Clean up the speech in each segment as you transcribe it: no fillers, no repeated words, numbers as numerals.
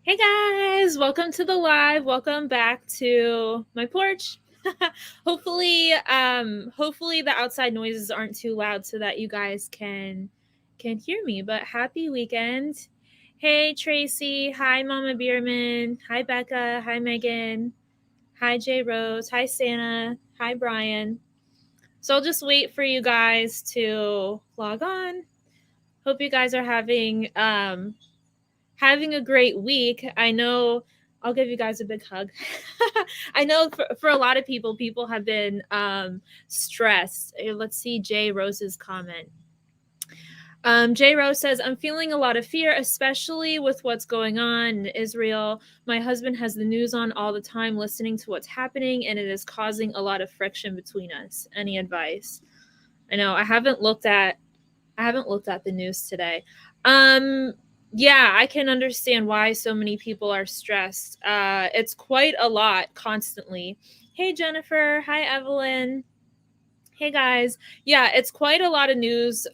Hey guys, welcome to the live. Welcome back to my porch. Hopefully the outside noises aren't too loud so that you guys can hear me. But happy weekend. Hey Tracy, hi Mama Bierman, hi Becca, hi Megan, hi J Rose, hi Santa, hi Brian. So I'll just wait for you guys to log on. Hope you guys are having a great week. I know I'll give you guys a big hug. I know for a lot of people have been stressed. Let's see Jay Rose's comment. Jay Rose says, I'm feeling a lot of fear, especially with what's going on in Israel. My husband has the news on all the time, listening to what's happening, and it is causing a lot of friction between us. Any advice? I know I haven't looked at the news today. Yeah, I can understand why so many people are stressed. It's quite a lot constantly. Hey Jennifer, hi Evelyn. Hey guys. Yeah, it's quite a lot of news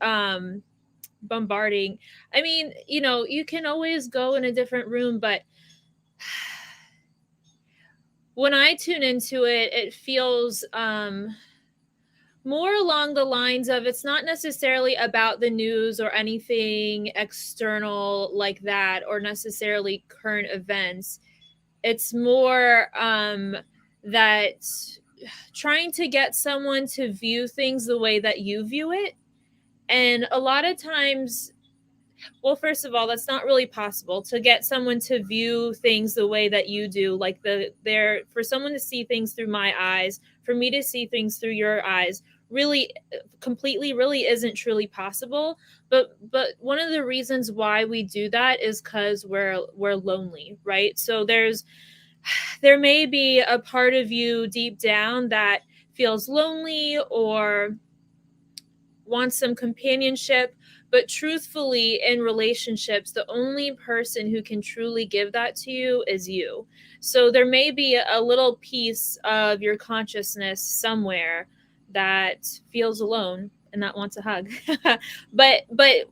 bombarding. I mean, you can always go in a different room, but when I tune into it, it feels more along the lines of it's not necessarily about the news or anything external like that or necessarily current events. It's more that trying to get someone to view things the way that you view it. And a lot of times, well, first of all, that's not really possible to get someone to view things the way that you do. Like for someone to see things through my eyes, for me to see things through your eyes, really completely really isn't truly possible. But one of the reasons why we do that is because we're lonely, right? So there may be a part of you deep down that feels lonely or wants some companionship. But truthfully, in relationships, the only person who can truly give that to you is you. So there may be a little piece of your consciousness somewhere that feels alone and that wants a hug. But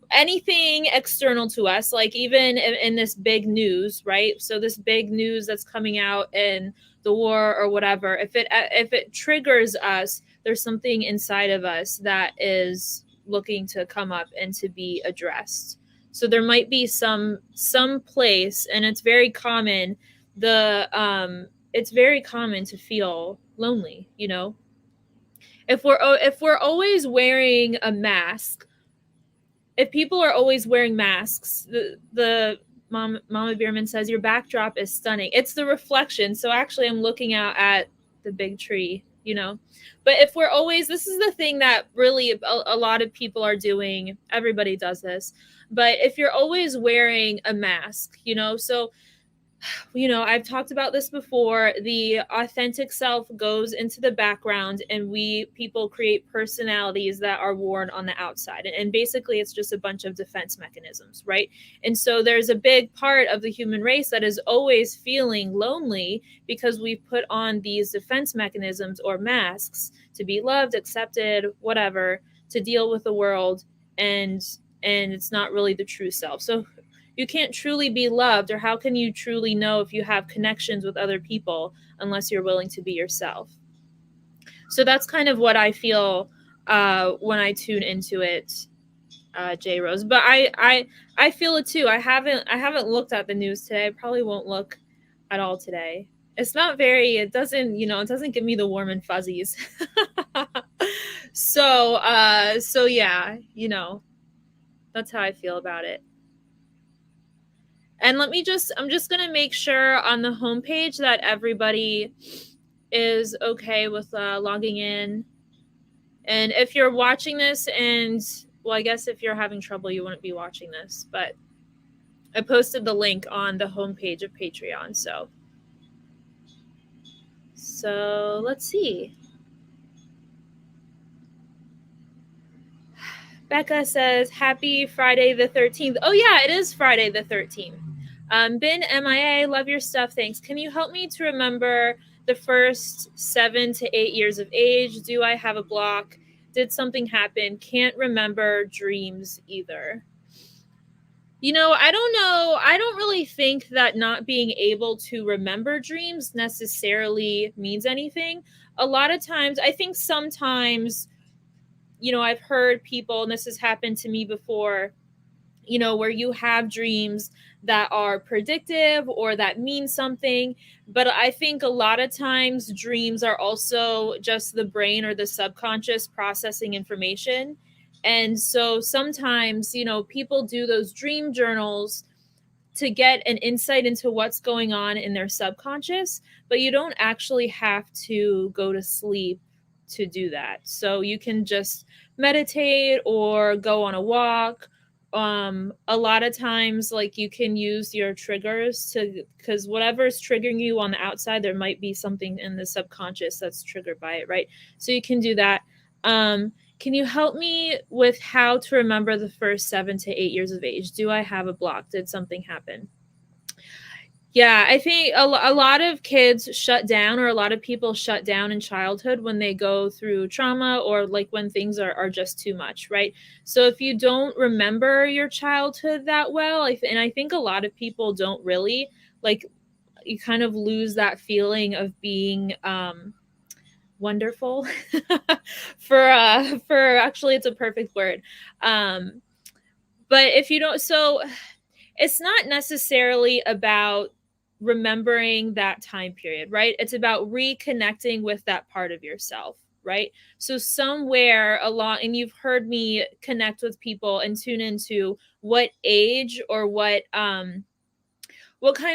anything external to us, like even in this big news, right? So this big news that's coming out in the war or whatever, if it triggers us, there's something inside of us that is looking to come up and to be addressed. So there might be some place, and it's very common. It's very common to feel lonely. If we're always wearing a mask, if people are always wearing masks, the Mama Bierman says your backdrop is stunning. It's the reflection. So actually, I'm looking out at the big tree. But if we're always, this is the thing that really a lot of people are doing. Everybody does this, but if you're always wearing a mask, so I've talked about this before. The authentic self goes into the background, and people create personalities that are worn on the outside. And basically, it's just a bunch of defense mechanisms, right? And so there's a big part of the human race that is always feeling lonely because we've put on these defense mechanisms or masks to be loved, accepted, whatever, to deal with the world. And it's not really the true self. So you can't truly be loved, or how can you truly know if you have connections with other people unless you're willing to be yourself? So that's kind of what I feel when I tune into it, J Rose. But I feel it too. I haven't looked at the news today. I probably won't look at all today. It's not very. It doesn't give me the warm and fuzzies. So yeah, that's how I feel about it. And I'm just going to make sure on the homepage that everybody is okay with logging in. And if you're watching this well, I guess if you're having trouble, you wouldn't be watching this, but I posted the link on the homepage of Patreon. So let's see. Becca says, happy Friday the 13th. Oh yeah, it is Friday the 13th. Ben MIA, love your stuff. Thanks. Can you help me to remember the first 7 to 8 years of age? Do I have a block? Did something happen? Can't remember dreams either. I don't know. I don't really think that not being able to remember dreams necessarily means anything. A lot of times, I think sometimes, I've heard people, and this has happened to me before, where you have dreams that are predictive or that mean something. But I think a lot of times dreams are also just the brain or the subconscious processing information. And so sometimes, people do those dream journals to get an insight into what's going on in their subconscious, but you don't actually have to go to sleep to do that. So you can just meditate or go on a walk. A lot of times, like, you can use your triggers to, because whatever's triggering you on the outside, there might be something in the subconscious that's triggered by it, right? So you can do that. Can you help me with how to remember the first 7 to 8 years of age? Do I have a block? Did something happen? Yeah, I think a lot of kids shut down, or a lot of people shut down in childhood when they go through trauma, or like when things are just too much, right? So if you don't remember your childhood that well, and I think a lot of people don't really, like, you kind of lose that feeling of being wonderful for actually, it's a perfect word. um but if you don't, so it's not necessarily about remembering that time period, right? It's about reconnecting with that part of yourself, right? So somewhere along, and you've heard me connect with people and tune into what age or what kind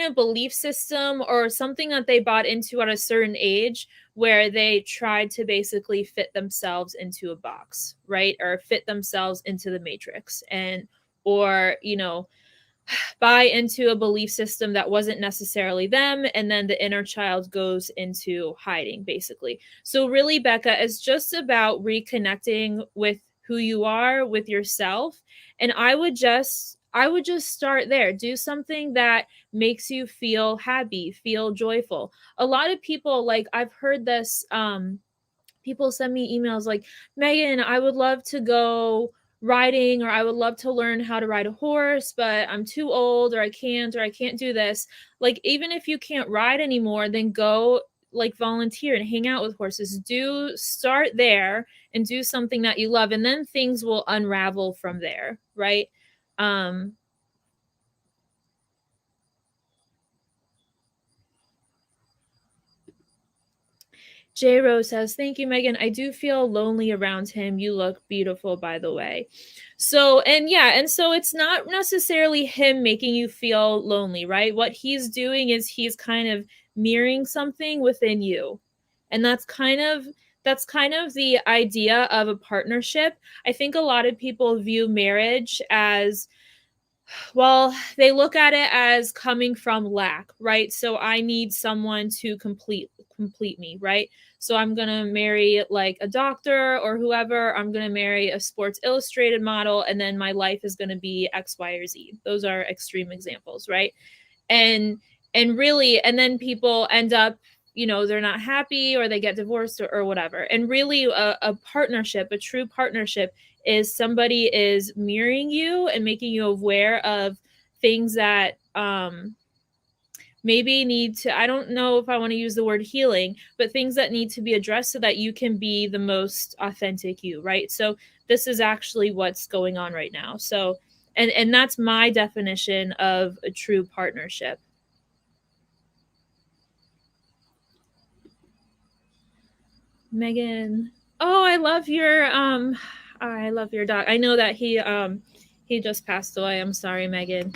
of belief system or something that they bought into at a certain age, where they tried to basically fit themselves into a box, right? Or fit themselves into the matrix, and or buy into a belief system that wasn't necessarily them, and then the inner child goes into hiding, basically. So really, Becca, is just about reconnecting with who you are, with yourself. And I would just start there. Do something that makes you feel happy, feel joyful. A lot of people, like, I've heard this, people send me emails like, Megan, I would love to go riding, or I would love to learn how to ride a horse, but I'm too old, or I can't do this. Like, even if you can't ride anymore, then go, like, volunteer and hang out with horses. Do start there and do something that you love, and then things will unravel from there, right? um J Rose says, "Thank you, Megan. I do feel lonely around him. You look beautiful, by the way." So, and yeah, and so it's not necessarily him making you feel lonely, right? What he's doing is he's kind of mirroring something within you. And that's kind of the idea of a partnership. I think a lot of people view marriage as, well, they look at it as coming from lack, right? So I need someone to complete me, right? So I'm going to marry like a doctor or whoever, I'm going to marry a Sports Illustrated model, and then my life is going to be X, Y, or Z. Those are extreme examples, right? And really, and then people end up, they're not happy, or they get divorced, or whatever. And really, a partnership, a true partnership, is somebody is mirroring you and making you aware of things that maybe need to, I don't know if I want to use the word healing, but things that need to be addressed so that you can be the most authentic you, right? So this is actually what's going on right now. So, and that's my definition of a true partnership. Megan. Oh, I love your dog. I know that he just passed away. I'm sorry, Megan.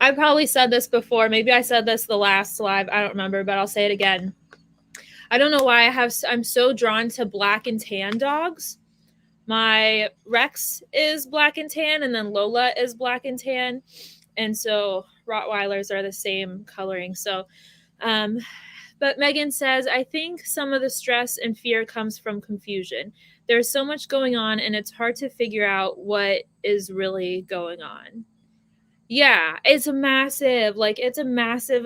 I probably said this before. Maybe I said this the last live. I don't remember, but I'll say it again. I don't know why I'm so drawn to black and tan dogs. My Rex is black and tan, and then Lola is black and tan. And so Rottweilers are the same coloring. So, um, but Megan says, I think some of the stress and fear comes from confusion. There's so much going on, and it's hard to figure out what is really going on. Yeah, it's a massive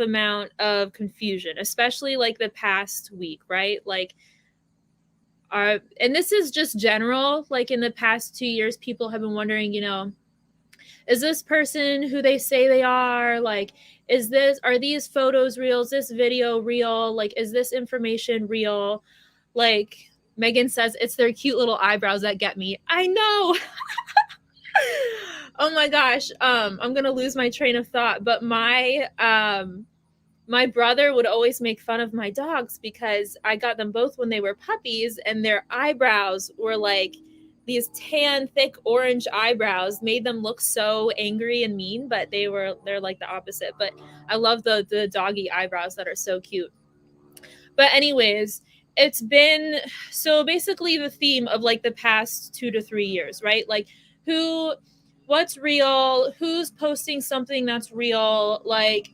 amount of confusion, especially like the past week, right? Like, and this is just general, like in the past 2 years, people have been wondering, is this person who they say they are? Like, are these photos real? Is this video real? Like, is this information real? Like, Megan says, it's their cute little eyebrows that get me. I know. Oh my gosh. I'm going to lose my train of thought, but my brother would always make fun of my dogs because I got them both when they were puppies, and their eyebrows were like these tan, thick orange eyebrows, made them look so angry and mean, but they're like the opposite. But I love the doggy eyebrows that are so cute. But anyways, it's been, so basically the theme of like the past 2 to 3 years, right? Like what's real, who's posting something that's real, like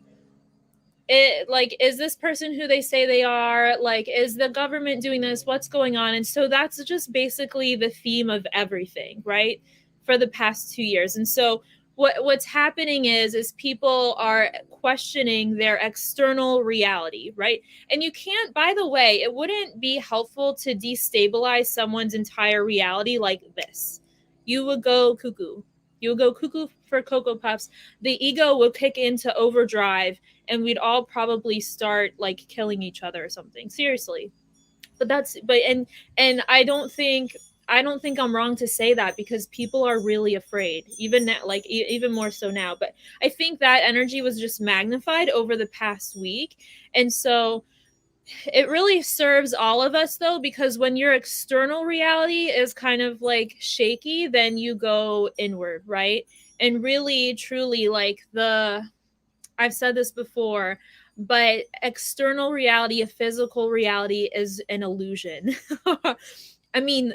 is this person who they say they are, like is the government doing this, what's going on? And so that's just basically the theme of everything, right, for the past 2 years. And so what's happening is people are questioning their external reality, right? And you can't, by the way, it wouldn't be helpful to destabilize someone's entire reality like this. You would go cuckoo. You would go cuckoo for Cocoa Puffs. The ego would kick into overdrive, and we'd all probably start like killing each other or something. Seriously. And I don't think I'm wrong to say that, because people are really afraid, even now, like even more so now. But I think that energy was just magnified over the past week. And so it really serves all of us though, because when your external reality is kind of like shaky, then you go inward, right? And really, truly, like I've said this before, but external reality, a physical reality, is an illusion. I mean,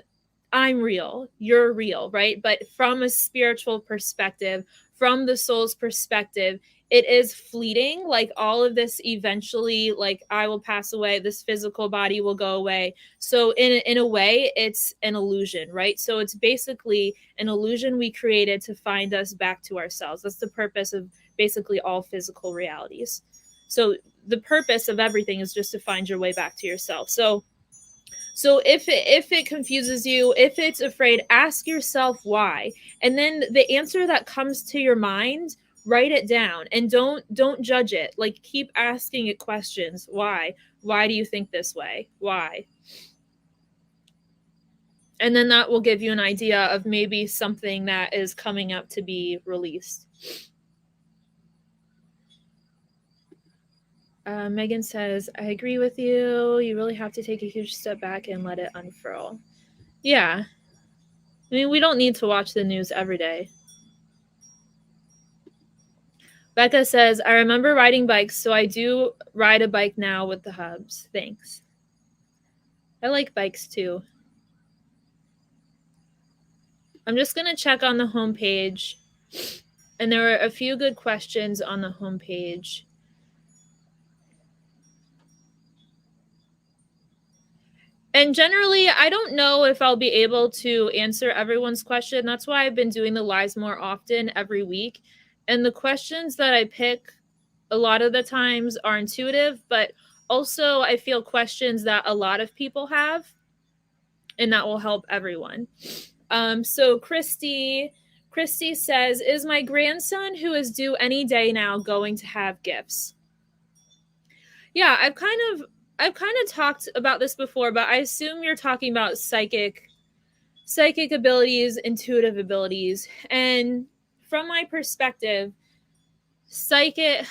I'm real, you're real, right? But from a spiritual perspective, from the soul's perspective, it is fleeting. Like all of this eventually, like I will pass away, this physical body will go away. So in a way, it's an illusion, right? So it's basically an illusion we created to find us back to ourselves. That's the purpose of basically all physical realities. So the purpose of everything is just to find your way back to yourself. So if it confuses you, if it's afraid, ask yourself why. And then the answer that comes to your mind, write it down, and don't judge it. Like keep asking it questions. Why do you think this way? Why? And then that will give you an idea of maybe something that is coming up to be released. Megan says, I agree with you. You really have to take a huge step back and let it unfurl. Yeah. I mean, we don't need to watch the news every day. Becca says, I remember riding bikes, so I do ride a bike now with the hubs. Thanks. I like bikes too. I'm just going to check on the homepage. And there were a few good questions on the homepage. And generally, I don't know if I'll be able to answer everyone's question. That's why I've been doing the lives more often every week. And the questions that I pick a lot of the times are intuitive, but also I feel questions that a lot of people have, and that will help everyone. So Christy says, is my grandson, who is due any day now, going to have gifts? Yeah, I've kind of talked about this before, but I assume you're talking about psychic abilities, intuitive abilities. And from my perspective, it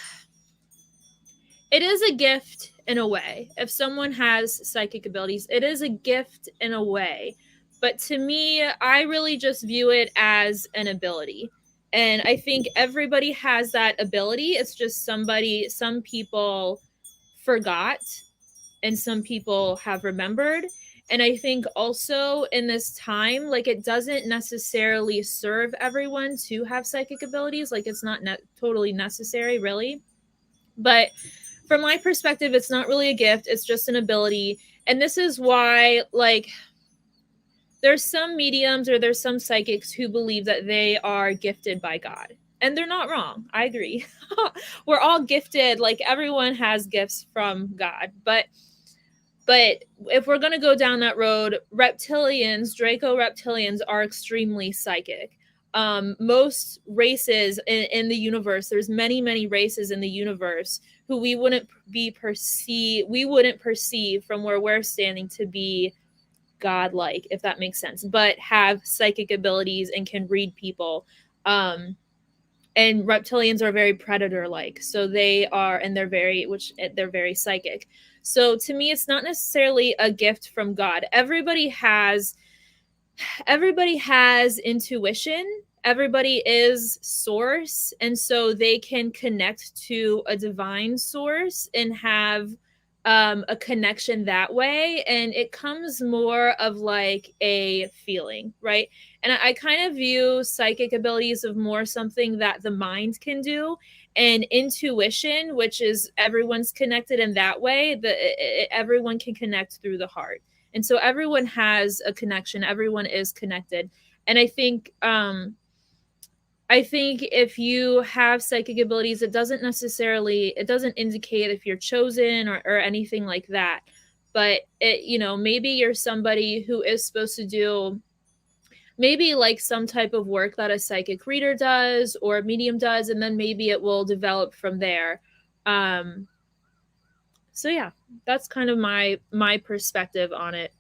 is a gift in a way. If someone has psychic abilities, it is a gift in a way. But to me, I really just view it as an ability. And I think everybody has that ability. It's just some people forgot and some people have remembered. And I think also in this time, like it doesn't necessarily serve everyone to have psychic abilities. Like it's not totally necessary, really. But from my perspective, it's not really a gift. It's just an ability. And this is why, like, there's some mediums or there's some psychics who believe that they are gifted by God. And they're not wrong. I agree. We're all gifted. Like everyone has gifts from God. But But if we're going to go down that road, reptilians, Draco reptilians, are extremely psychic. Most races in the universe, there's many races in the universe who we wouldn't perceive from where we're standing to be godlike, if that makes sense, but have psychic abilities and can read people. And reptilians are very predator-like, so they're very psychic. So to me, it's not necessarily a gift from God. Everybody has intuition. Everybody is source, and so they can connect to a divine source and have a connection that way. And it comes more of like a feeling, right? And I kind of view psychic abilities of more something that the mind can do, and intuition, which is everyone's connected in that way. Everyone can connect through the heart. And so everyone has a connection. Everyone is connected. And I think if you have psychic abilities, it doesn't indicate if you're chosen or anything like that. But maybe you're somebody who is supposed to do maybe like some type of work that a psychic reader does or a medium does, and then maybe it will develop from there. So yeah, that's kind of my perspective on it.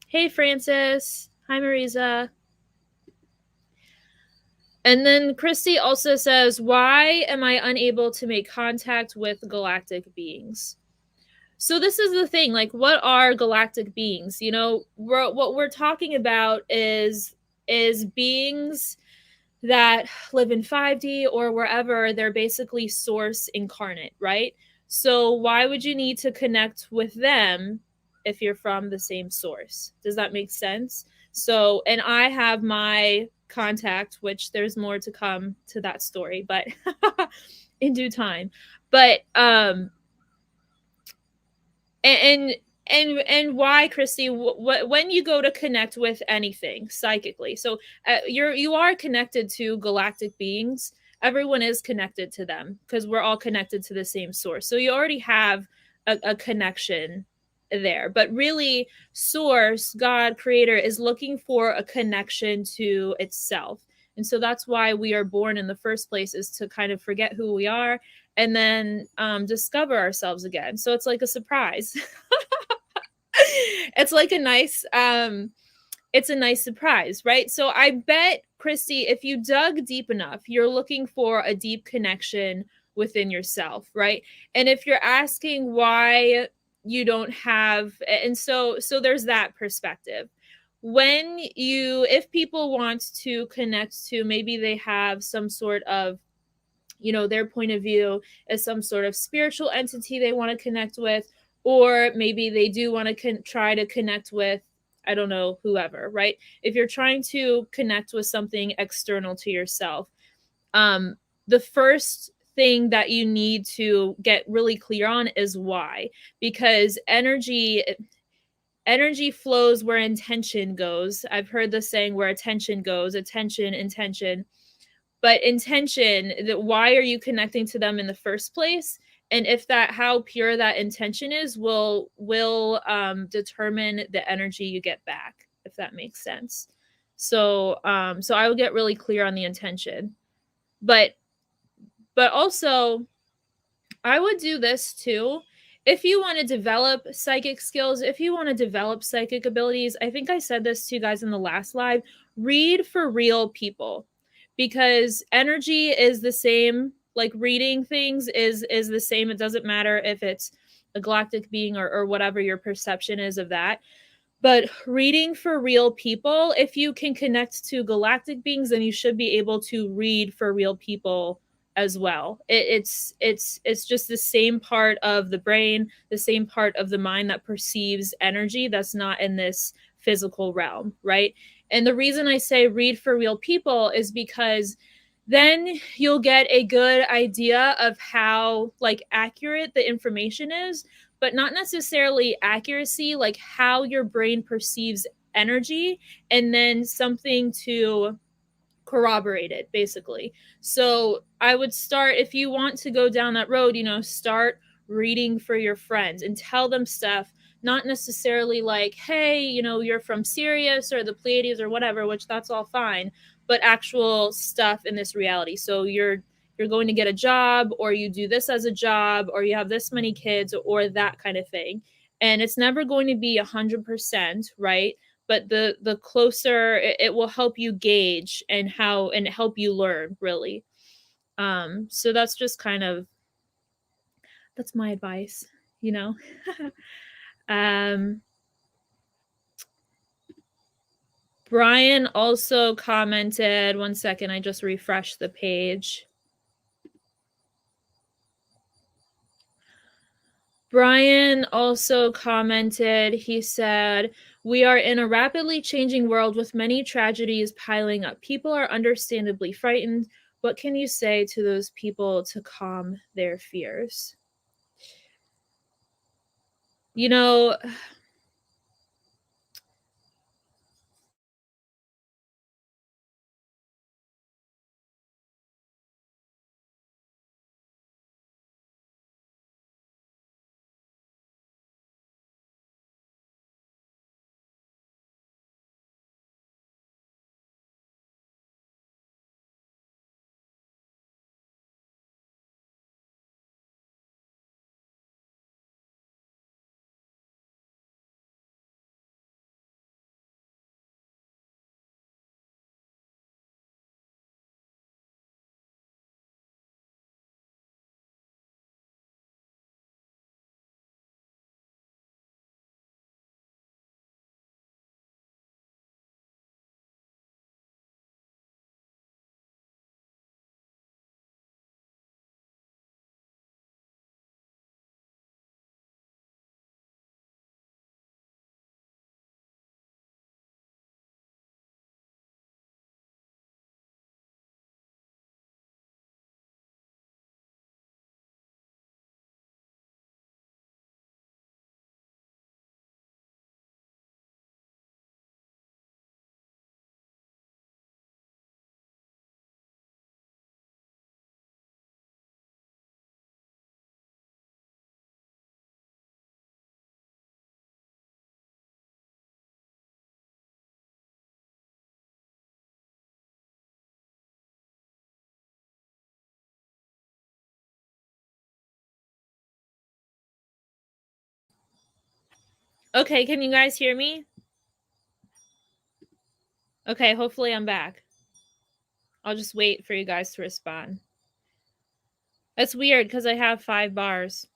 Hey, Francis. Hi, Marisa. And then Christy also says, why am I unable to make contact with galactic beings? So this is the thing, like, what are galactic beings? What we're talking about is beings that live in 5D or wherever. They're basically source incarnate, right? So why would you need to connect with them if you're from the same source? Does that make sense? So, and I have my contact, which there's more to come to that story, but in due time. But and why, Christy? When you go to connect with anything psychically, so you are connected to galactic beings. Everyone is connected to them because we're all connected to the same source. So you already have a connection there. But really, source, God, creator, is looking for a connection to itself. And so that's why we are born in the first place, is to kind of forget who we are and then discover ourselves again. So it's like a surprise. It's like a nice surprise, right? So I bet, Christy, if you dug deep enough, you're looking for a deep connection within yourself, right? And if you're asking why you don't have, and so there's that perspective. If people want to connect to, maybe they have some sort of, their point of view as some sort of spiritual entity they want to connect with, or maybe they do want to try to connect with, I don't know, whoever, right? If you're trying to connect with something external to yourself, the first thing that you need to get really clear on is why. Because energy flows where intention goes. I've heard the saying, where attention goes, intention. But intention, why are you connecting to them in the first place? And how pure that intention is will determine the energy you get back, if that makes sense. So I will get really clear on the intention. But also, I would do this too. If you want to develop psychic skills, if you want to develop psychic abilities, I think I said this to you guys in the last live, read for real people. Because energy is the same, like reading things is the same. It doesn't matter if it's a galactic being or whatever your perception is of that. But reading for real people, if you can connect to galactic beings, then you should be able to read for real people as well. It's just the same part of the brain, the same part of the mind that perceives energy that's not in this physical realm, right? And the reason I say read for real people is because then you'll get a good idea of how like accurate the information is, but not necessarily accuracy, like how your brain perceives energy, and then something to corroborate it, basically. So I would start, if you want to go down that road, start reading for your friends and tell them stuff not necessarily like, hey, you know, you're from Sirius or the Pleiades or whatever, which that's all fine, but actual stuff in this reality. So you're going to get a job, or you do this as a job, or you have this many kids, or that kind of thing. And it's never going to be 100%, right? But the closer, it will help you gauge and help you learn, really. So that's just kind of, that's my advice, you know. um Brian also commented, one second, I just refreshed the page. Brian also commented, he said, we are in a rapidly changing world with many tragedies piling up. People are understandably frightened. What can you say to those people to calm their fears? You know, okay, can you guys hear me? Okay, hopefully I'm back. I'll just wait for you guys to respond. That's weird because I have 5 bars.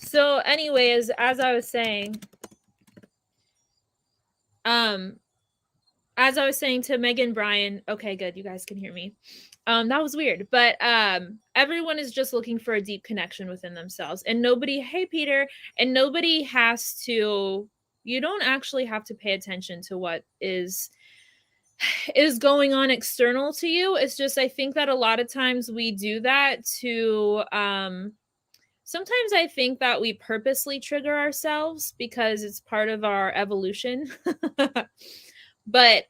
So, anyways, as I was saying, um, as I was saying to Megan Bryan, okay, good, you guys can hear me. That was weird, but everyone is just looking for a deep connection within themselves, and nobody, hey Peter, and nobody has to. You don't actually have to pay attention to what is going on external to you. It's just, I think that a lot of times we do that to sometimes I think that we purposely trigger ourselves because it's part of our evolution. but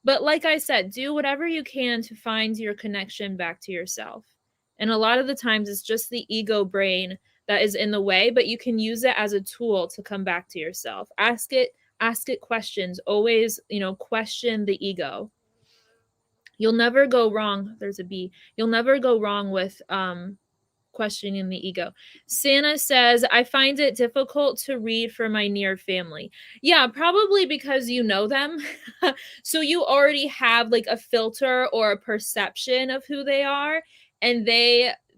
but like I said, do whatever you can to find your connection back to yourself. And a lot of the times it's just the ego brain that is in the way, but you can use it as a tool to come back to yourself. Ask it questions. Always, you know, question the ego. You'll never go wrong. There's a B. You'll never go wrong with questioning the ego. Santa says, I find it difficult to read for my near family. Yeah, probably because you know them. So you already have like a filter or a perception of who they are, and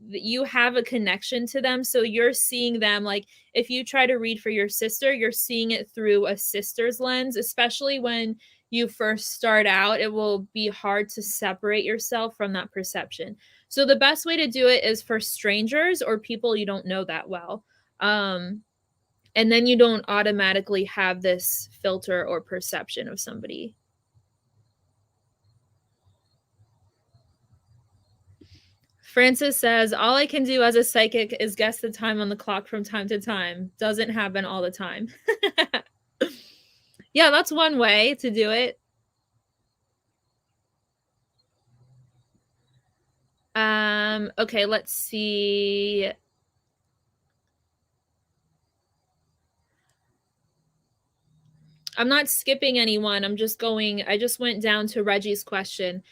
you have a connection to them. So you're seeing them, like if you try to read for your sister, you're seeing it through a sister's lens, especially when you first start out. It will be hard to separate yourself from that perception. So the best way to do it is for strangers or people you don't know that well. And then you don't automatically have this filter or perception of somebody. Francis says, all I can do as a psychic is guess the time on the clock from time to time. Doesn't happen all the time. Yeah, that's one way to do it. Okay, let's see. I'm not skipping anyone. I just went down to Reggie's question.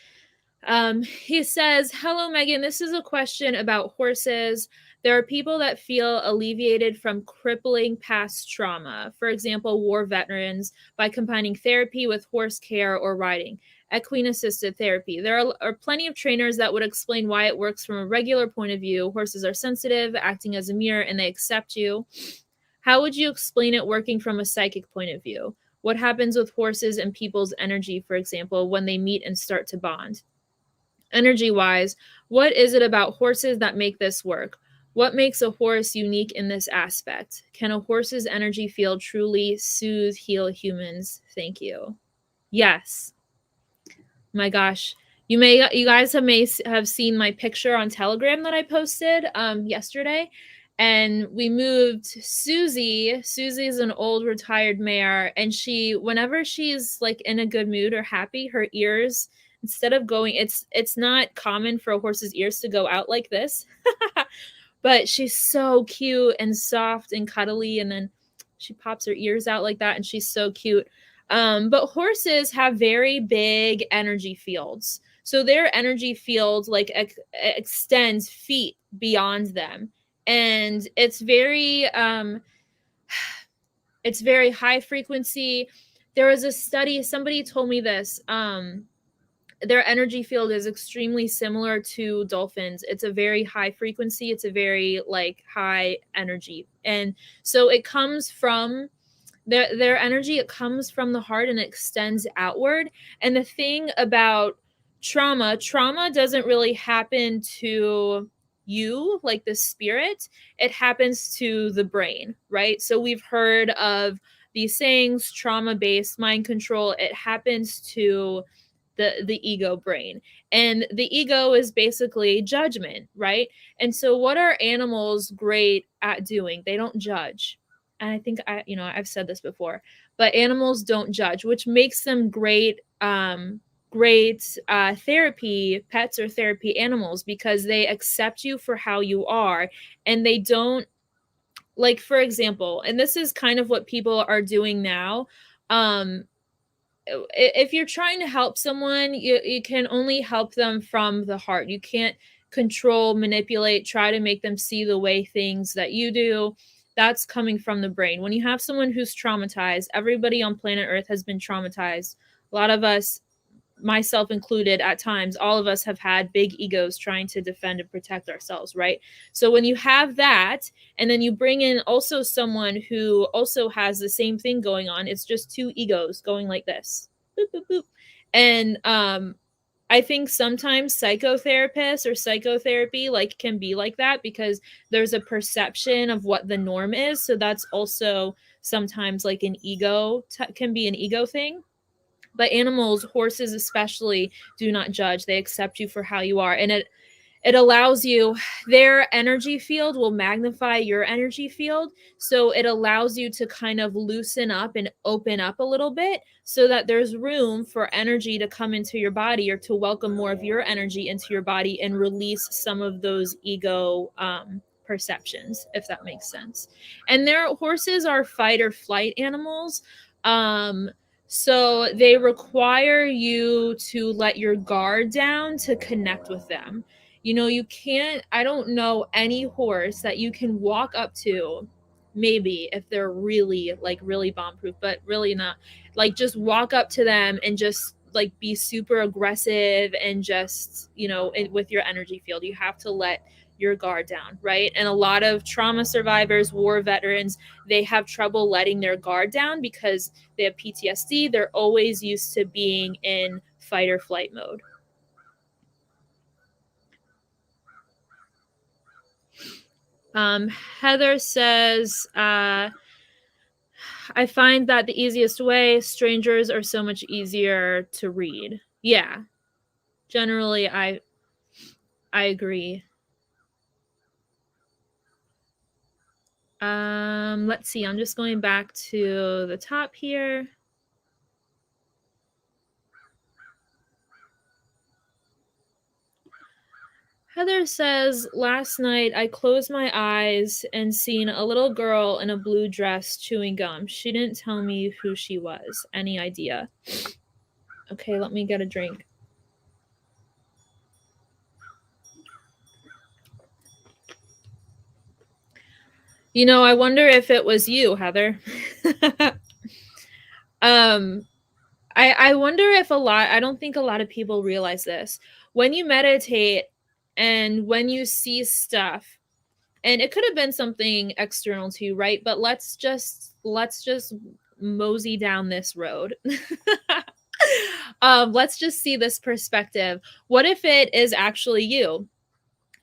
He says, "Hello, Megan. This is a question about horses. There are people that feel alleviated from crippling past trauma, for example, war veterans, by combining therapy with horse care or riding, equine assisted therapy. There are plenty of trainers that would explain why it works from a regular point of view. Horses are sensitive, acting as a mirror, and they accept you. How would you explain it working from a psychic point of view? What happens with horses and people's energy, for example, when they meet and start to bond? Energy wise, what is it about horses that make this work? What makes a horse unique in this aspect? Can a horse's energy field truly soothe, heal humans? Thank you." Yes. My gosh. You guys may have seen my picture on Telegram that I posted yesterday, and we moved Susie. Susie's an old retired mare, and she, whenever she's like in a good mood or happy, her ears, instead of going, it's not common for a horse's ears to go out like this. But she's so cute and soft and cuddly, and then she pops her ears out like that, and she's so cute. But horses have very big energy fields. So their energy field like extends feet beyond them. And it's very high frequency. There was a study, somebody told me this. Their energy field is extremely similar to dolphins. It's a very high frequency, it's a very like high energy. And so it comes from their energy, it comes from the heart and it extends outward. And the thing about trauma doesn't really happen to you like the spirit, it happens to the brain, right? So we've heard of these sayings, trauma based mind control. It happens to the ego brain, and the ego is basically judgment, right? And so what are animals great at doing? They don't judge. And I think I've said this before, but animals don't judge, which makes them great therapy pets or therapy animals, because they accept you for how you are, and they don't, like, for example, and this is kind of what people are doing now. um if you're trying to help someone, you can only help them from the heart. You can't control, manipulate, try to make them see the way things that you do. That's coming from the brain. When you have someone who's traumatized, everybody on planet Earth has been traumatized. A lot of us, myself included, at times, all of us have had big egos trying to defend and protect ourselves, right? So when you have that, and then you bring in also someone who also has the same thing going on, it's just two egos going like this. Boop, boop, boop. And I think sometimes psychotherapists or psychotherapy like can be like that, because there's a perception of what the norm is. So that's also sometimes like an ego can be an ego thing. But animals, horses especially, do not judge. They accept you for how you are. And it allows you, their energy field will magnify your energy field. So it allows you to kind of loosen up and open up a little bit, so that there's room for energy to come into your body, or to welcome more of your energy into your body and release some of those ego perceptions, if that makes sense. And their horses are fight or flight animals. So they require you to let your guard down to connect with them. You can't, I don't know any horse that you can walk up to, maybe if they're really, like, really bomb proof, but really not. Like, just walk up to them and just like be super aggressive and just, with your energy field. You have to let your guard down, right? And a lot of trauma survivors, war veterans, they have trouble letting their guard down because they have PTSD. They're always used to being in fight or flight mode. Heather says, I find that the easiest way, strangers are so much easier to read. Yeah, generally, I agree. Let's see. I'm just going back to the top here. Heather says, last night I closed my eyes and seen a little girl in a blue dress chewing gum. She didn't tell me who she was. Any idea? Okay, let me get a drink. You know, I wonder if it was you, Heather. I wonder if I don't think a lot of people realize this. When you meditate and when you see stuff, and it could have been something external to you, right? But let's just mosey down this road. Let's just see this perspective. What if it is actually you?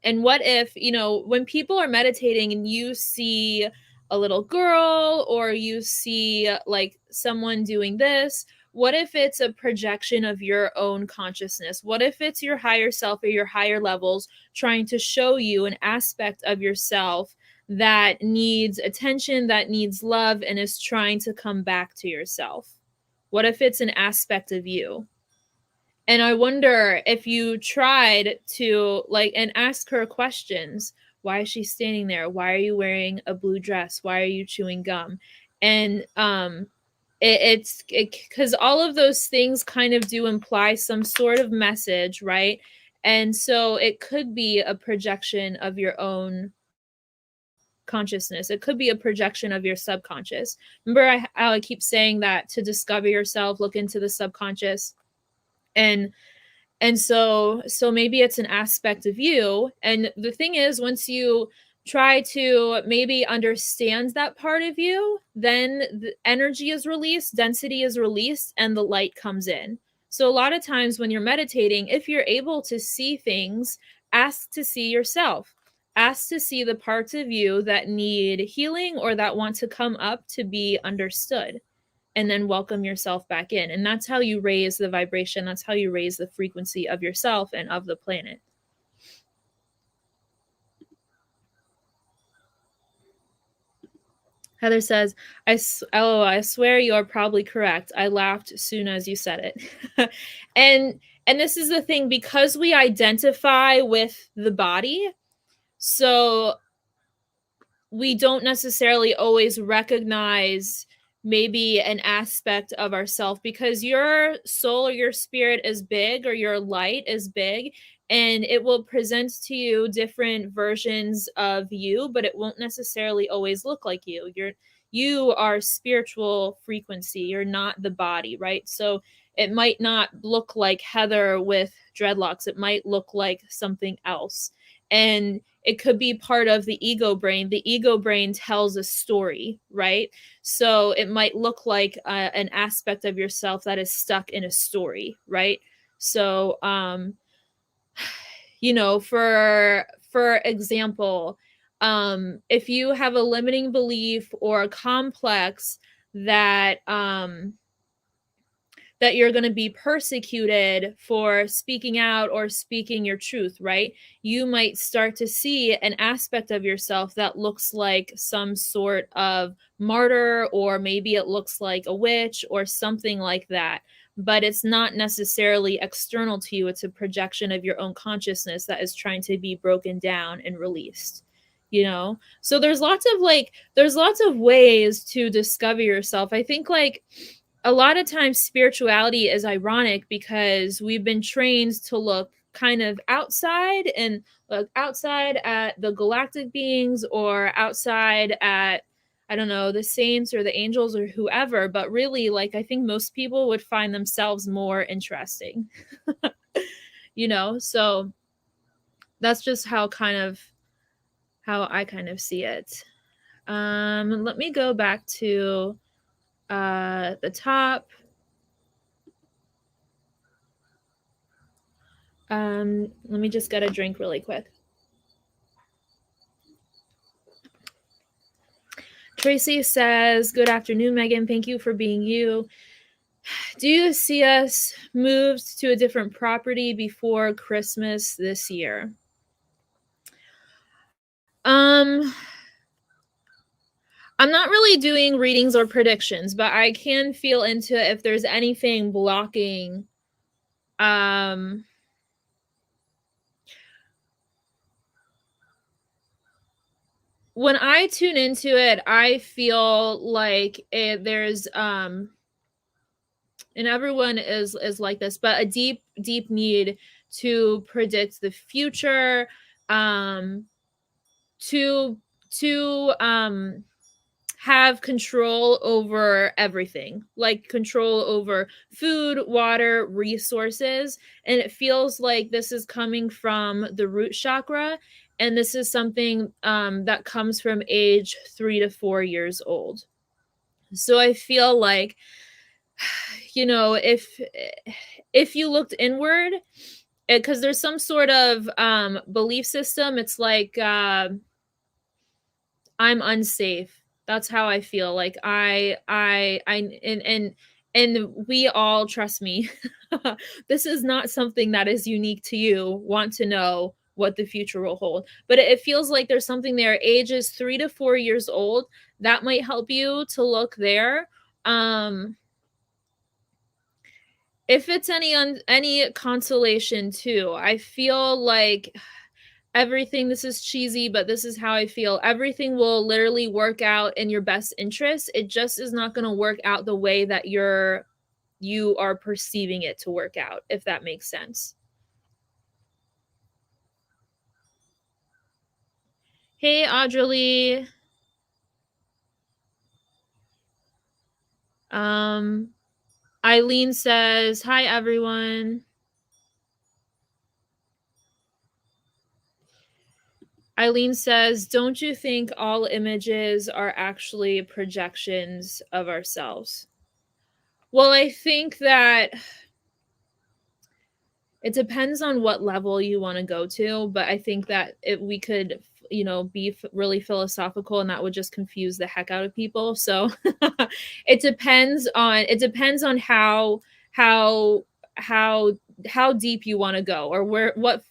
And what if, when people are meditating and you see a little girl or you see like someone doing this, what if it's a projection of your own consciousness? What if it's your higher self or your higher levels trying to show you an aspect of yourself that needs attention, that needs love, and is trying to come back to yourself? What if it's an aspect of you? And I wonder if you tried to and ask her questions. Why is she standing there? Why are you wearing a blue dress? Why are you chewing gum? And it's because all of those things kind of do imply some sort of message, right? And so it could be a projection of your own consciousness. It could be a projection of your subconscious. Remember how I keep saying that to discover yourself, look into the subconscious. And so maybe it's an aspect of you. And the thing is, once you try to maybe understand that part of you, then the energy is released, density is released, and the light comes in. So a lot of times when you're meditating, if you're able to see things, ask to see yourself. Ask to see the parts of you that need healing or that want to come up to be understood, and then welcome yourself back in. And that's how you raise the vibration. That's how you raise the frequency of yourself and of the planet. Heather says, I swear you are probably correct. I laughed as soon as you said it. and this is the thing, because we identify with the body, so we don't necessarily always recognize maybe an aspect of ourself, because your soul or your spirit is big, or your light is big, and it will present to you different versions of you, but it won't necessarily always look like you. You are spiritual frequency. You're not the body, right? So it might not look like Heather with dreadlocks. It might look like something else. And it could be part of the ego brain. The ego brain tells a story, right? So it might look like an aspect of yourself that is stuck in a story, right? So, for example, if you have a limiting belief or a complex that that you're going to be persecuted for speaking out or speaking your truth, right? You might start to see an aspect of yourself that looks like some sort of martyr, or maybe it looks like a witch or something like that. But it's not necessarily external to you. It's a projection of your own consciousness that is trying to be broken down and released. So there's lots of ways to discover yourself. I think a lot of times spirituality is ironic because we've been trained to look kind of outside and look outside at the galactic beings, or outside at, I don't know, the saints or the angels or whoever. But really, I think most people would find themselves more interesting. So that's just how I kind of see it. Let me go back to the top. Let me just get a drink really quick. Tracy says, good afternoon, Megan. Thank you for being you. Do you see us moved to a different property before Christmas this year? I'm not really doing readings or predictions, but I can feel into if there's anything blocking when I tune into it, I feel like there's and everyone is like this, but a deep need to predict the future, um to to have control over everything, like control over food, water, resources. And it feels like this is coming from the root chakra. And this is something that comes from age 3 to 4 years old. So I feel like, you know, if you looked inward, because there's some sort of belief system, it's like I'm unsafe. That's how I feel. Like and we all, trust me, this is not something that is unique to you, want to know what the future will hold. But it feels like there's something there, ages 3 to 4 years old, that might help you to look there. If it's any consolation too, I feel like everything, this is cheesy, but this is how I feel. Everything will literally work out in your best interest. It just is not going to work out the way that you are perceiving it to work out, if that makes sense. Hey, Audrey. Eileen says, "Hi, everyone." Eileen says, "Don't you think all images are actually projections of ourselves?" Well, I think that it depends on what level you want to go to, but I think that we could, you know, be really philosophical, and that would just confuse the heck out of people. So it depends on how how deep you want to go, or what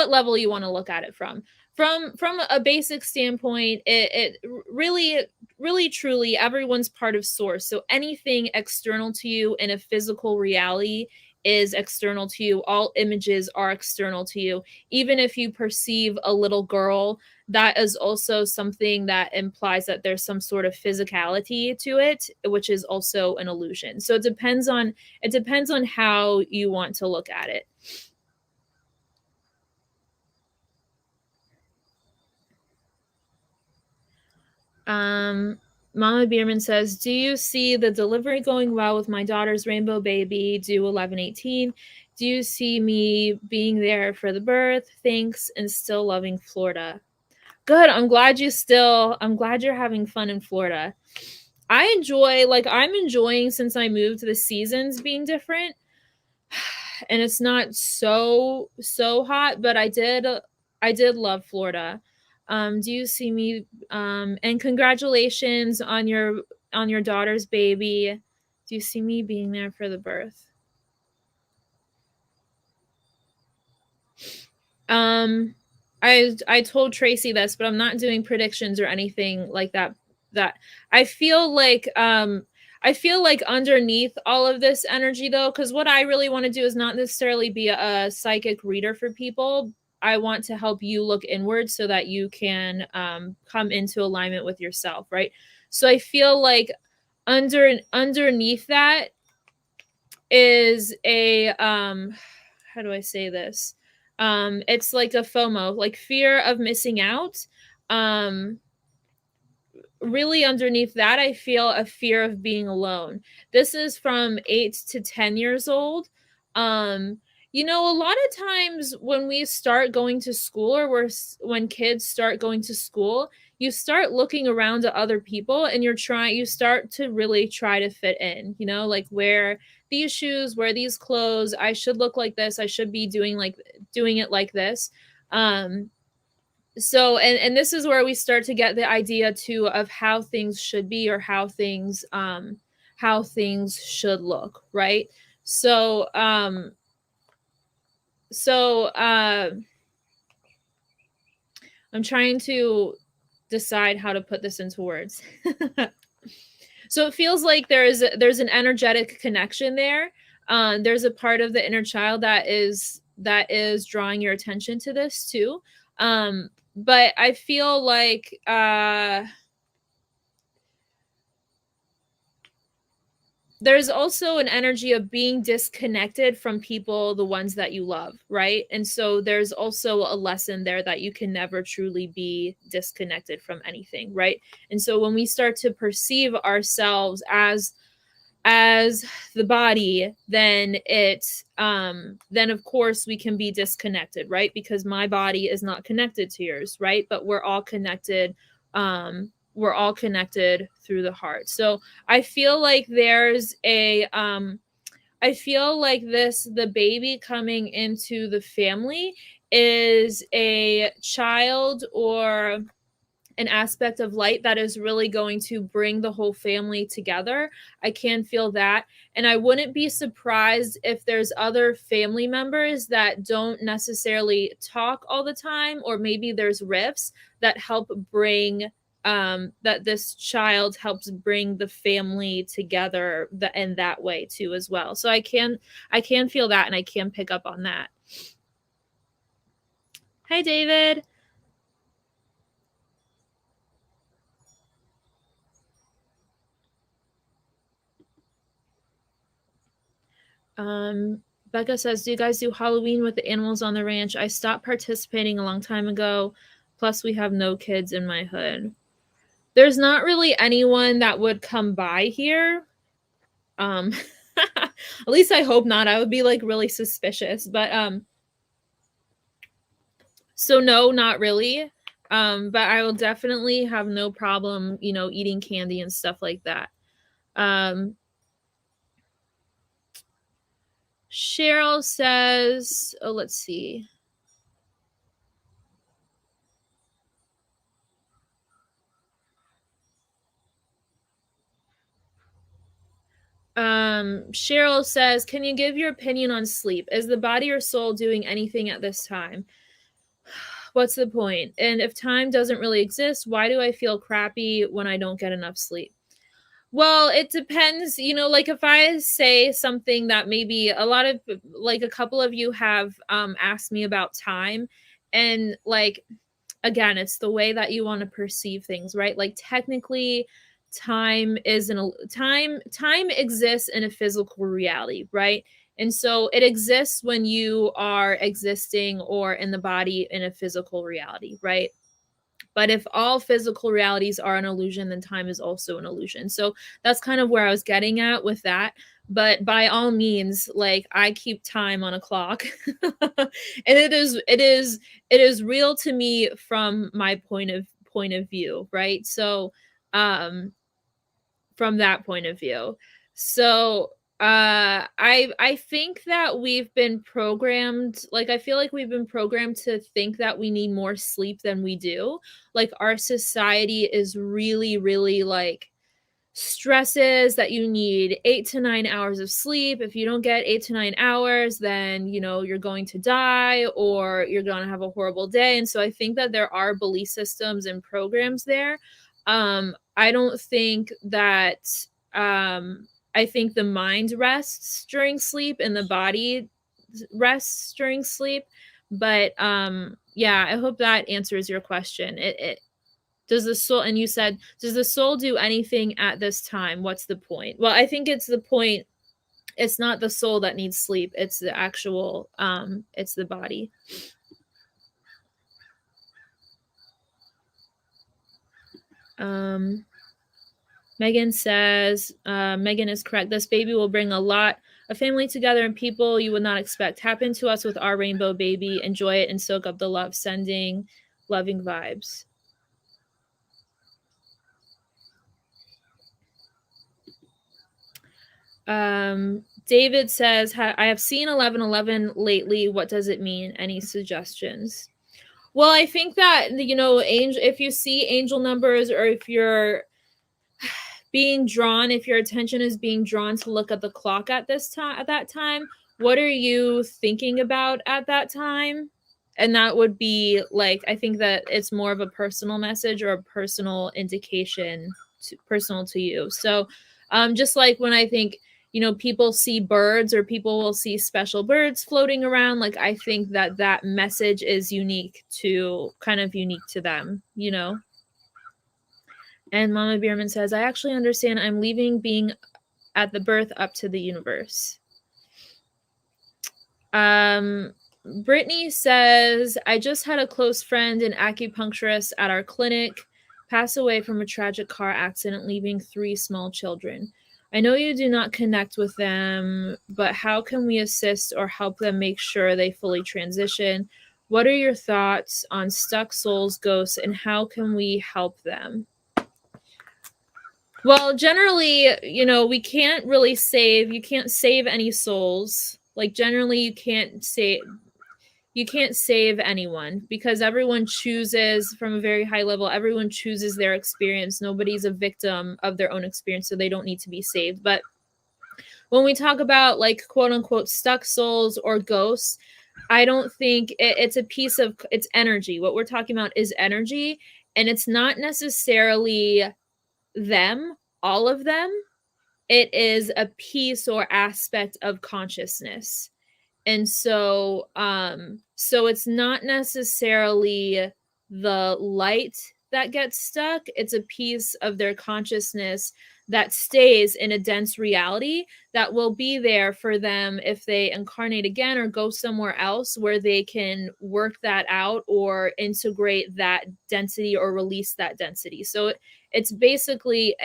level you want to look at it from. From a basic standpoint, it really truly, everyone's part of source. So anything external to you in a physical reality is external to you. All images are external to you. Even if you perceive a little girl, that is also something that implies that there's some sort of physicality to it, which is also an illusion. So it depends on how you want to look at it. Mama Bierman says, "Do you see the delivery going well with my daughter's rainbow baby due 11/18? Do you see me being there for the birth? Thanks, and still loving Florida." Good. I'm glad you're having fun in Florida. I'm enjoying, since I moved, the seasons being different. And it's not so hot, but I did love Florida. Do you see me and congratulations on your daughter's baby. Do you see me being there for the birth? I told Tracy this, but I'm not doing predictions or anything like that. That I feel like underneath all of this energy, though, because what I really want to do is not necessarily be a psychic reader for people. I want to help you look inward so that you can come into alignment with yourself, right? So I feel like underneath that is a how do I say this? It's like a FOMO, like fear of missing out. Really underneath that, I feel a fear of being alone. This is from 8 to 10 years old. You know, a lot of times when we start going to school, or when kids start going to school, you start looking around at other people, and you start to really try to fit in, you know, like wear these shoes, wear these clothes, I should look like this, I should be doing it like this. So and this is where we start to get the idea too of how things should be, or how things should look, right? So I'm trying to decide how to put this into words. So it feels like there's an energetic connection there. There's a part of the inner child that is drawing your attention to this too. but I feel like there's also an energy of being disconnected from people, the ones that you love, right? And so there's also a lesson there that you can never truly be disconnected from anything, right? And so when we start to perceive ourselves as the body, then then of course we can be disconnected, right? Because my body is not connected to yours, right? But we're all connected through the heart. So I feel like there's I feel like the baby coming into the family is a child or an aspect of light that is really going to bring the whole family together. I can feel that. And I wouldn't be surprised if there's other family members that don't necessarily talk all the time, or maybe there's rifts that help bring that this child helps bring the family together in that way too as well. So I can feel that, and I can pick up on that. Hi David. Becca says, do you guys do Halloween with the animals on the ranch? I stopped participating a long time ago. Plus, we have no kids in my hood. There's not really anyone that would come by here. At least I hope not. I would be like really suspicious. But so no, not really. But I will definitely have no problem, eating candy and stuff like that. Cheryl says, oh, let's see. Cheryl says, can you give your opinion on sleep? Is the body or soul doing anything at this time? What's the point? And if time doesn't really exist, why do I feel crappy when I don't get enough sleep? Well, it depends, like if I say something that maybe a couple of you have asked me about time, and like again, it's the way that you want to perceive things, right? Like technically time exists in a physical reality, right? And so it exists when you are existing or in the body in a physical reality, right? But if all physical realities are an illusion, then time is also an illusion. So that's kind of where I was getting at with that. But by all means, like I keep time on a clock. And it is real to me from my point of view, right? So from that point of view. So I think that we've been programmed, like I feel like we've been programmed to think that we need more sleep than we do. Like our society is really really like stresses that you need 8 to 9 hours of sleep. If you don't get 8 to 9 hours, then you're going to die or you're going to have a horrible day. And so I think that there are belief systems and programs there. I don't think that I think the mind rests during sleep and the body rests during sleep. But yeah, I hope that answers your question. It does the soul, and you said, does the soul do anything at this time? What's the point? Well, I think it's the point. It's not the soul that needs sleep. It's the actual, it's the body. Megan says, Megan is correct. This baby will bring a family together and people you would not expect. Tap into us with our rainbow baby. Enjoy it and soak up the love. Sending loving vibes. David says, I have seen 1111 lately. What does it mean? Any suggestions? Well, I think that, if you see angel numbers, or if you're if your attention is being drawn to look at the clock at that time, what are you thinking about at that time? And that would be like, I think that it's more of a personal message or a personal indication, personal to you. So just like when I think people see birds, or people will see special birds floating around. Like, I think that message is kind of unique to them. And Mama Bierman says, I actually understand. I'm leaving being at the birth up to the universe. Brittany says, I just had a close friend, an acupuncturist at our clinic, pass away from a tragic car accident, leaving 3 small children. I know you do not connect with them, but how can we assist or help them make sure they fully transition? What are your thoughts on stuck souls, ghosts, and how can we help them? Well, generally, we can't really you can't save any souls. Like, generally, you can't save anyone, because everyone chooses from a very high level. Everyone chooses their experience. Nobody's a victim of their own experience, so they don't need to be saved. But when we talk about, like, quote unquote stuck souls or ghosts, I don't think it's it's energy. What we're talking about is energy, and it's not necessarily them, all of them. It is a piece or aspect of consciousness. And so it's not necessarily the light that gets stuck. It's a piece of their consciousness that stays in a dense reality that will be there for them if they incarnate again or go somewhere else, where they can work that out or integrate that density or release that density. So it's basically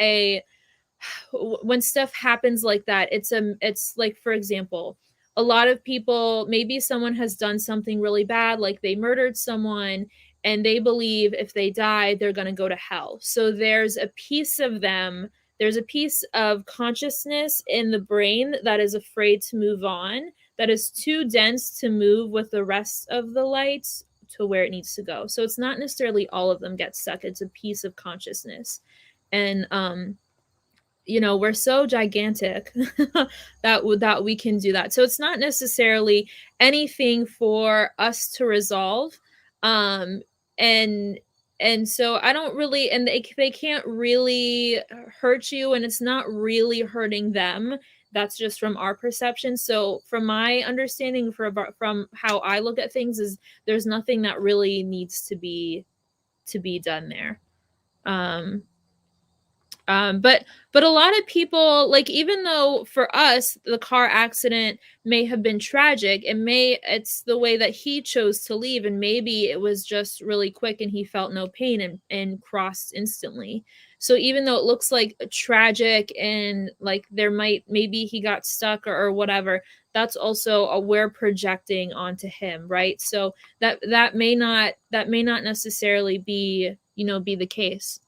when stuff happens like that, it's like, for example, a lot of people, maybe someone has done something really bad, like they murdered someone, and they believe if they die, they're going to go to hell. So there's a piece of them, there's a piece of consciousness in the brain that is afraid to move on, that is too dense to move with the rest of the lights to where it needs to go. So it's not necessarily all of them get stuck. It's a piece of consciousness. And we're so gigantic that we can do that. So it's not necessarily anything for us to resolve. And so I don't really, and they can't really hurt you, and it's not really hurting them. That's just from our perception. So from my understanding, from how I look at things, is there's nothing that really needs to be done there. But a lot of people, like, even though for us the car accident may have been tragic, it's the way that he chose to leave, and maybe it was just really quick and he felt no pain and crossed instantly. So even though it looks like tragic and like maybe he got stuck or whatever, that's also we're projecting onto him, right? So that may not necessarily be the case.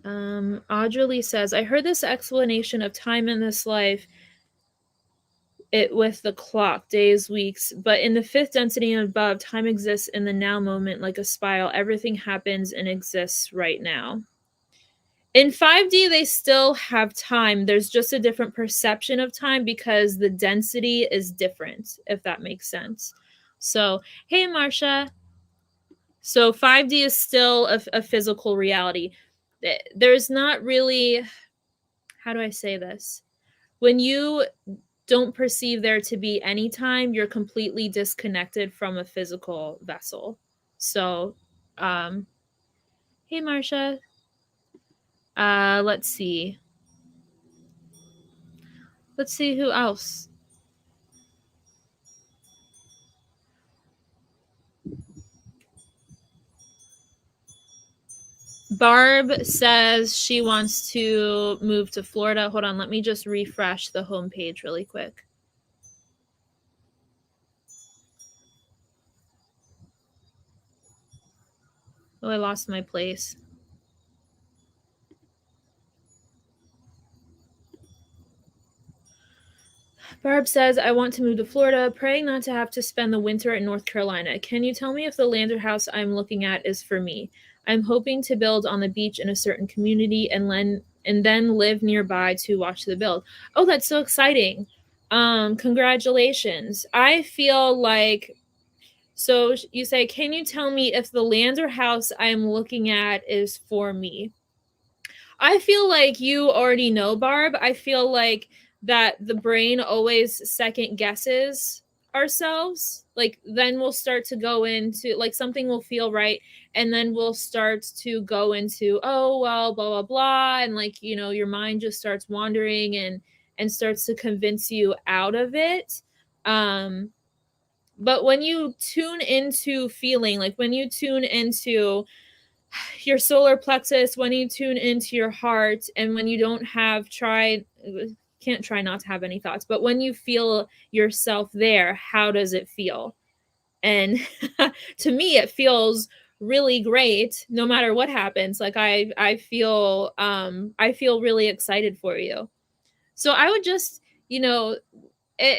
Audrey says, I heard this explanation of time in this life, it with the clock, days, weeks, but in the 5th density and above, time exists in the now moment like a spiral. Everything happens and exists right now. In 5D, they still have time. There's just a different perception of time because the density is different, if that makes sense. So, hey, Marsha. So 5D is still a physical reality. There's not really, how do I say this? When you don't perceive there to be any time, you're completely disconnected from a physical vessel. So, hey, Marsha. Let's see. Let's see who else. Barb says she wants to move to Florida. Hold on, let me just refresh the homepage really quick. Oh, I lost my place. Barb says, I want to move to Florida, praying not to have to spend the winter in North Carolina. Can you tell me if the land or house I'm looking at is for me? I'm hoping to build on the beach in a certain community and then live nearby to watch the build. Oh, that's so exciting. Congratulations. I feel like, So you say, can you tell me if the land or house I'm looking at is for me? I feel like you already know, Barb. I feel like that the brain always second guesses ourselves. Like, then we'll start to go into, like, something will feel right. And then we'll start to go into, oh, well, blah, blah, blah. And, like, you know, your mind just starts wandering and starts to convince you out of it. But when you tune into feeling, like when you tune into your solar plexus, when you tune into your heart, and when you don't have can't try not to have any thoughts, but when you feel yourself there, how does it feel? And to me, it feels really great no matter what happens. Like I feel really excited for you. So I would just, you know,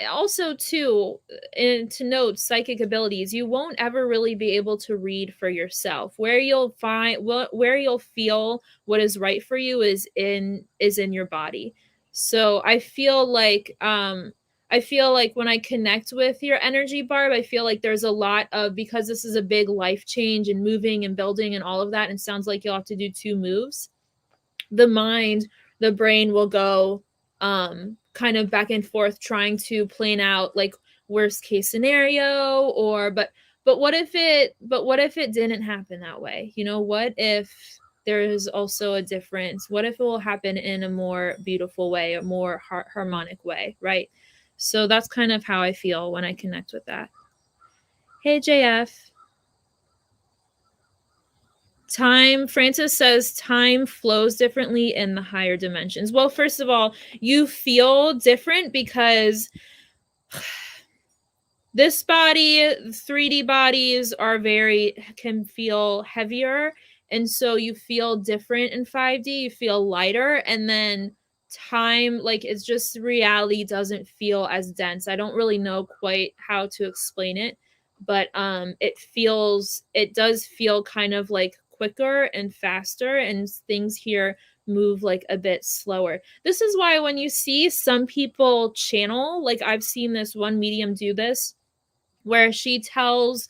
also too, and to note psychic abilities, you won't ever really be able to read for yourself. Where you'll find where you'll feel what is right for you is in your body. So I feel like when I connect with your energy, Barb, I feel like there's a lot of, because this is a big life change and moving and building and all of that, and sounds like you'll have to do 2 moves. The brain will go kind of back and forth trying to plan out like worst case scenario, or but what if it didn't happen that way? You know, what if there's also a difference? What if it will happen in a more beautiful way, a more harmonic way, right? So that's kind of how I feel when I connect with that. Hey, JF. Francis says time flows differently in the higher dimensions. Well, first of all, you feel different because this body, 3D bodies can feel heavier. And so you feel different in 5D, you feel lighter. And then time, like, it's just reality doesn't feel as dense. I don't really know quite how to explain it, but it does feel kind of like quicker and faster, and things here move like a bit slower. This is why when you see some people channel, like I've seen this one medium do this, where she tells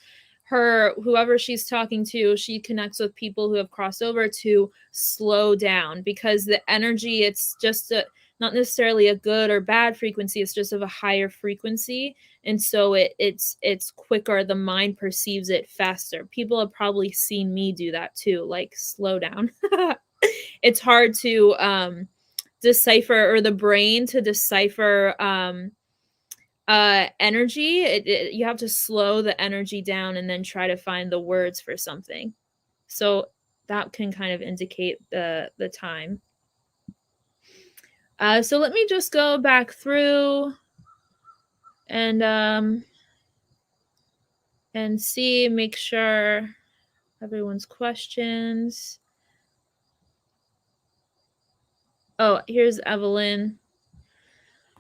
whoever she's talking to, she connects with people who have crossed over to slow down, because the energy, it's just not necessarily a good or bad frequency, it's just of a higher frequency, and so it's quicker, the mind perceives it faster. People have probably seen me do that too, like slow down. It's hard to decipher, or the brain to decipher energy. You have to slow the energy down and then try to find the words for something. So that can kind of indicate the time. So let me just go back through and see, make sure everyone's questions. Oh, here's Evelyn.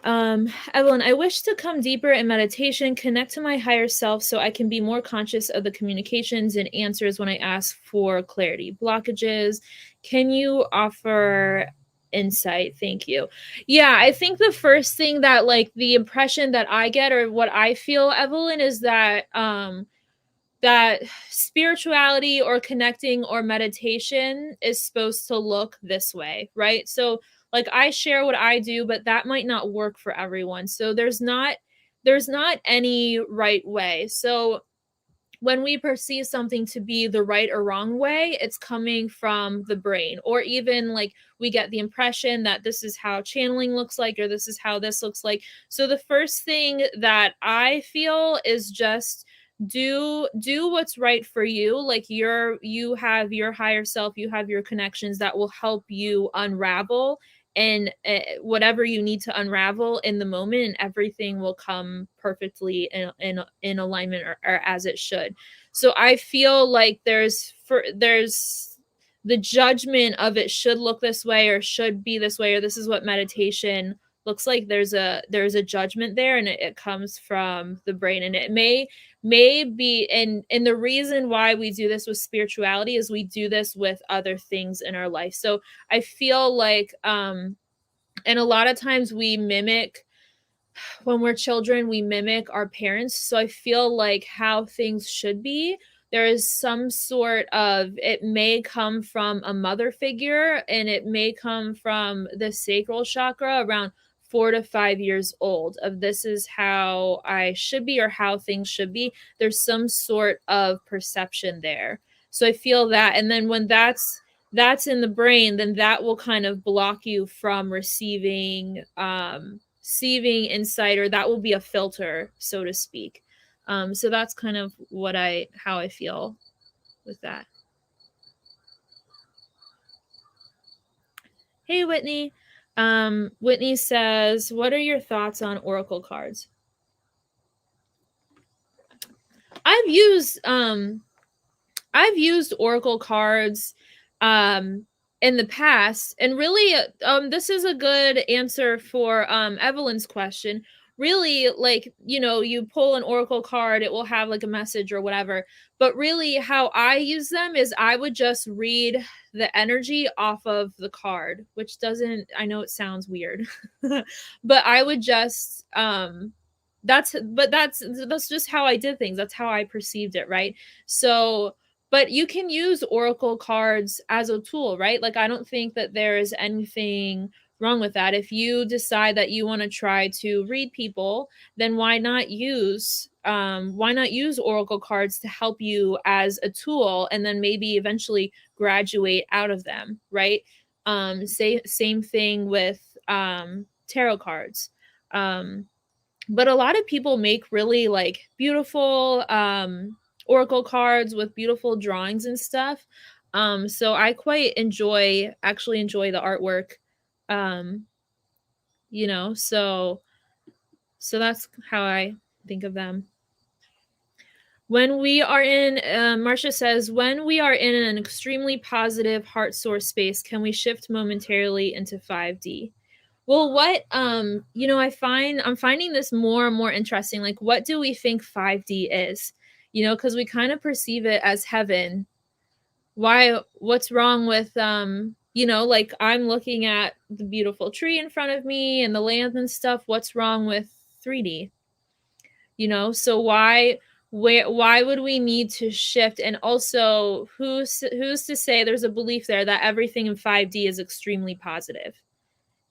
Evelyn, I wish to come deeper in meditation, connect to my higher self so I can be more conscious of the communications and answers when I ask for clarity. Blockages. Can you offer insight? Thank you. Yeah, I think the first thing that, like, the impression that I get, or what I feel, Evelyn, is that that spirituality or connecting or meditation is supposed to look this way, right? So like I share what I do, but that might not work for everyone. So there's not any right way. So when we perceive something to be the right or wrong way, it's coming from the brain, or even like we get the impression that this is how channeling looks like, or this is how this looks like. So the first thing that I feel is just do what's right for you. Like you have your higher self, you have your connections that will help you unravel, and whatever you need to unravel in the moment, and everything will come perfectly in alignment, or as it should. So I feel like there's the judgment of it should look this way, or should be this way, or this is what meditation looks like. There's a judgment there, and it comes from the brain, and it may be, and the reason why we do this with spirituality is we do this with other things in our life. So I feel like and a lot of times we mimic when we're children, we mimic our parents. So I feel like how things should be, there is some sort of, it may come from a mother figure and it may come from the sacral chakra around 4 to 5 years old, of this is how I should be or how things should be. There's some sort of perception there. So I feel that. And then when that's in the brain, then that will kind of block you from receiving insight, or that will be a filter, so to speak. So that's kind of how I feel with that. Hey, Whitney. Whitney says, what are your thoughts on oracle cards? I've used oracle cards in the past, and really this is a good answer for Evelyn's question. Really, like, you pull an oracle card, it will have like a message or whatever, but really how I use them is I would just read the energy off of the card, which doesn't, I know it sounds weird, but I would just that's just how I did things. That's how I perceived it, right? So, but you can use oracle cards as a tool, right? Like, I don't think that there is anything wrong with that. If you decide that you want to try to read people, then why not use oracle cards to help you as a tool, and then maybe eventually graduate out of them, right? Same thing with tarot cards. But a lot of people make really like beautiful oracle cards with beautiful drawings and stuff. So I quite enjoy the artwork. Um, so that's how I think of them. When we are in, Marcia says, when we are in an extremely positive heart source space, can we shift momentarily into 5D? Well, what I'm finding this more and more interesting. Like, what do we think 5D is? Because we kind of perceive it as heaven. What's wrong with like, I'm looking at the beautiful tree in front of me and the land and stuff. What's wrong with 3D? So why would we need to shift? And also, who's to say there's a belief there that everything in 5D is extremely positive,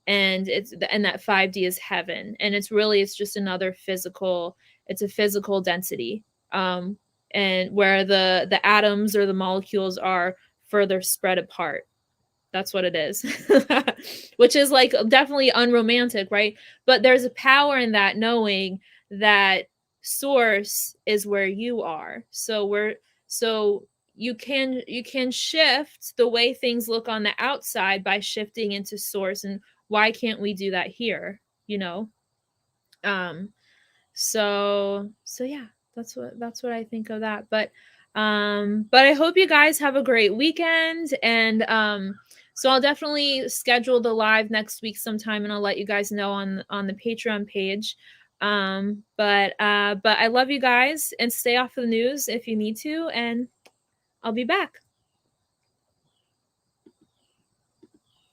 and that 5D is heaven, and it's just another physical, it's a physical density, and where the atoms or the molecules are further spread apart. That's what it is. Which is like definitely unromantic, right? But there's a power in that, knowing that source is where you are. So you can shift the way things look on the outside by shifting into source. And why can't we do that here? So yeah, that's what I think of that. But I hope you guys have a great weekend, and so I'll definitely schedule the live next week sometime, and I'll let you guys know on the Patreon page. But I love you guys, and stay off of the news if you need to, and I'll be back.